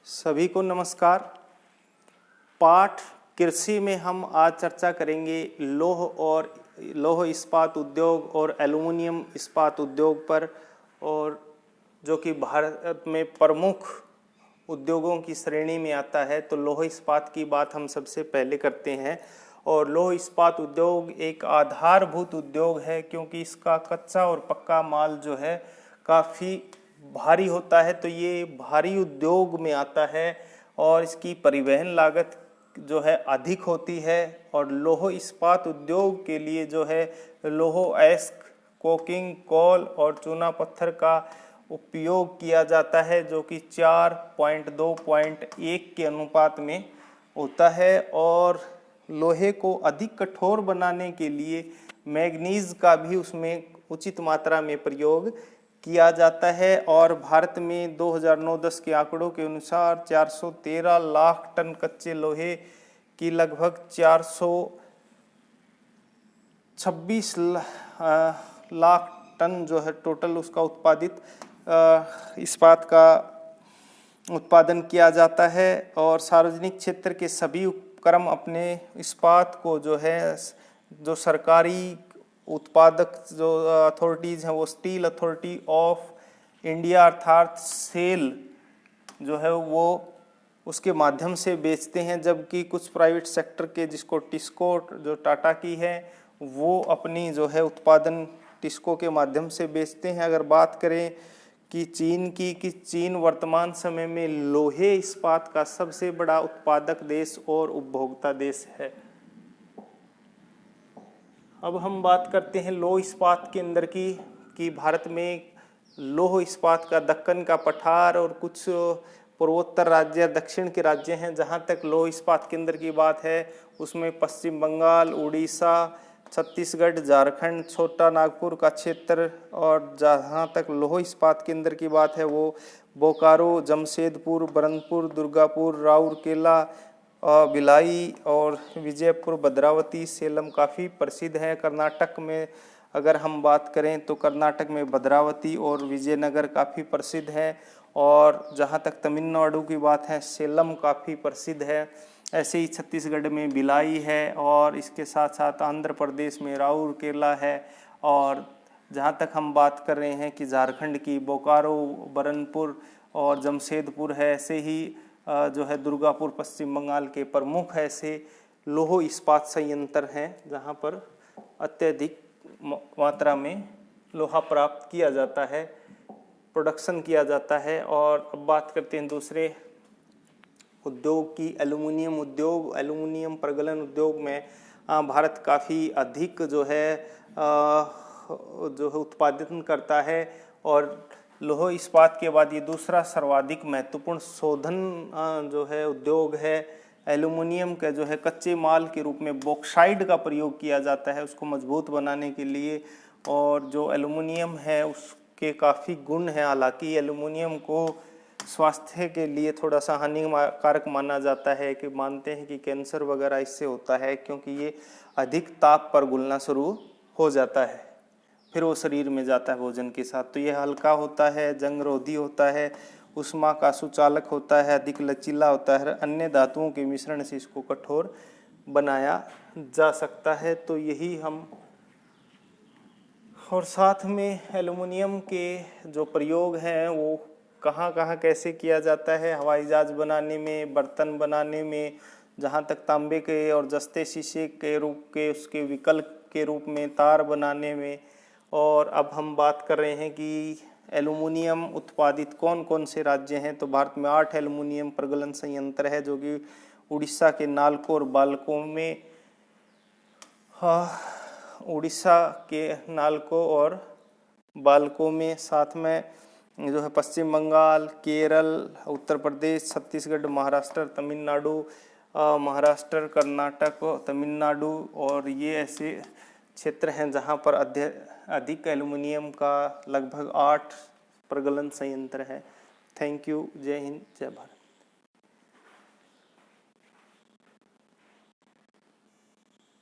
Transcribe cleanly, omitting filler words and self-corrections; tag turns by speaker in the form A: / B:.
A: सभी को नमस्कार। पाठ कृषि में हम आज चर्चा करेंगे लौह इस्पात उद्योग और एल्युमिनियम इस्पात उद्योग पर, और जो कि भारत में प्रमुख उद्योगों की श्रेणी में आता है। तो लौह इस्पात की बात हम सबसे पहले करते हैं। और लौह इस्पात उद्योग एक आधारभूत उद्योग है, क्योंकि इसका कच्चा और पक्का माल जो है काफ़ी भारी होता है। तो ये भारी उद्योग में आता है और इसकी परिवहन लागत जो है अधिक होती है। और लौह इस्पात उद्योग के लिए जो है लौह अयस्क, कोकिंग कोल और चूना पत्थर का उपयोग किया जाता है, जो कि 4.2.1 के अनुपात में होता है। और लोहे को अधिक कठोर बनाने के लिए मैग्नीज का भी उसमें उचित मात्रा में प्रयोग किया जाता है। और भारत में 2009-10 के आंकड़ों के अनुसार 413 लाख टन कच्चे लोहे की लगभग 426 लाख टन जो है टोटल उसका उत्पादित इस्पात का उत्पादन किया जाता है। और सार्वजनिक क्षेत्र के सभी उपक्रम अपने इस्पात को जो सरकारी उत्पादक जो अथॉरिटीज़ हैं, वो स्टील अथॉरिटी ऑफ इंडिया अर्थात सेल जो है वो उसके माध्यम से बेचते हैं। जबकि कुछ प्राइवेट सेक्टर के, जिसको टिस्को जो टाटा की है, वो अपनी जो है उत्पादन टिस्को के माध्यम से बेचते हैं। अगर बात करें कि चीन वर्तमान समय में लोहे इस्पात का सबसे बड़ा उत्पादक देश और उपभोक्ता देश है। अब हम बात करते हैं लौह इस्पात के अंदर कि भारत में लौह इस्पात का दक्कन का पठार और कुछ पूर्वोत्तर राज्य, दक्षिण के राज्य हैं। जहाँ तक लौह इस्पात के अंदर की बात है, उसमें पश्चिम बंगाल, उड़ीसा, छत्तीसगढ़, झारखंड, छोटा नागपुर का क्षेत्र। और जहाँ तक लौह इस्पात के अंदर की बात है, वो बोकारो, जमशेदपुर, बरनपुर, दुर्गापुर, राउरकेला, भिलाई और विजयपुर, भद्रावती, सेलम काफ़ी प्रसिद्ध है। कर्नाटक में अगर हम बात करें तो कर्नाटक में भद्रावती और विजयनगर काफ़ी प्रसिद्ध है। और जहाँ तक तमिलनाडु की बात है, सेलम काफ़ी प्रसिद्ध है। ऐसे ही छत्तीसगढ़ में भिलाई है, और इसके साथ साथ आंध्र प्रदेश में राउरकेला है। और जहाँ तक हम बात कर रहे हैं कि झारखंड की बोकारो, बरनपुर और जमशेदपुर है। ऐसे ही जो है दुर्गापुर पश्चिम बंगाल के प्रमुख ऐसे लौह इस्पात संयंत्र हैं, जहाँ पर अत्यधिक मात्रा में लोहा प्राप्त किया जाता है, प्रोडक्शन किया जाता है। और अब बात करते हैं दूसरे उद्योग की, एल्युमिनियम उद्योग। एल्युमिनियम प्रगलन उद्योग में भारत काफ़ी अधिक जो है उत्पादन करता है। और लौह इस्पात के बाद ये दूसरा सर्वाधिक महत्वपूर्ण शोधन जो है उद्योग है। एल्युमिनियम का जो है कच्चे माल के रूप में बॉक्साइट का प्रयोग किया जाता है उसको मजबूत बनाने के लिए। और जो एल्युमिनियम है उसके काफ़ी गुण हैं। हालांकि एल्युमिनियम को स्वास्थ्य के लिए थोड़ा सा हानिकारक माना जाता है, कि मानते हैं कि कैंसर वगैरह इससे होता है, क्योंकि ये अधिक ताप पर घुलना शुरू हो जाता है, फिर वो शरीर में जाता है भोजन के साथ। तो ये हल्का होता है, जंगरोधी होता है, उष्मा का सुचालक होता है, अधिक लचीला होता है। अन्य धातुओं के मिश्रण से इसको कठोर बनाया जा सकता है। तो यही हम, और साथ में एल्युमिनियम के जो प्रयोग हैं वो कहाँ कहाँ कैसे किया जाता है, हवाई जहाज बनाने में, बर्तन बनाने में, जहाँ तक तांबे के और जस्ते शीशे के रूप के उसके विकल्प के रूप में तार बनाने में। और अब हम बात कर रहे हैं कि एल्युमिनियम उत्पादित कौन कौन से राज्य हैं। तो भारत में 8 एल्युमिनियम प्रगलन संयंत्र है, जो कि उड़ीसा के नालको और बाल्को में, उड़ीसा के नालको और बाल्को में, साथ में जो है पश्चिम बंगाल, केरल, उत्तर प्रदेश, छत्तीसगढ़, महाराष्ट्र, तमिलनाडु, महाराष्ट्र, कर्नाटक, तमिलनाडु। और ये ऐसे क्षेत्र हैं जहाँ पर अधिक एल्युमिनियम का लगभग 8 प्रगलन संयंत्र है। Thank you. जय हिंद, जय भारत।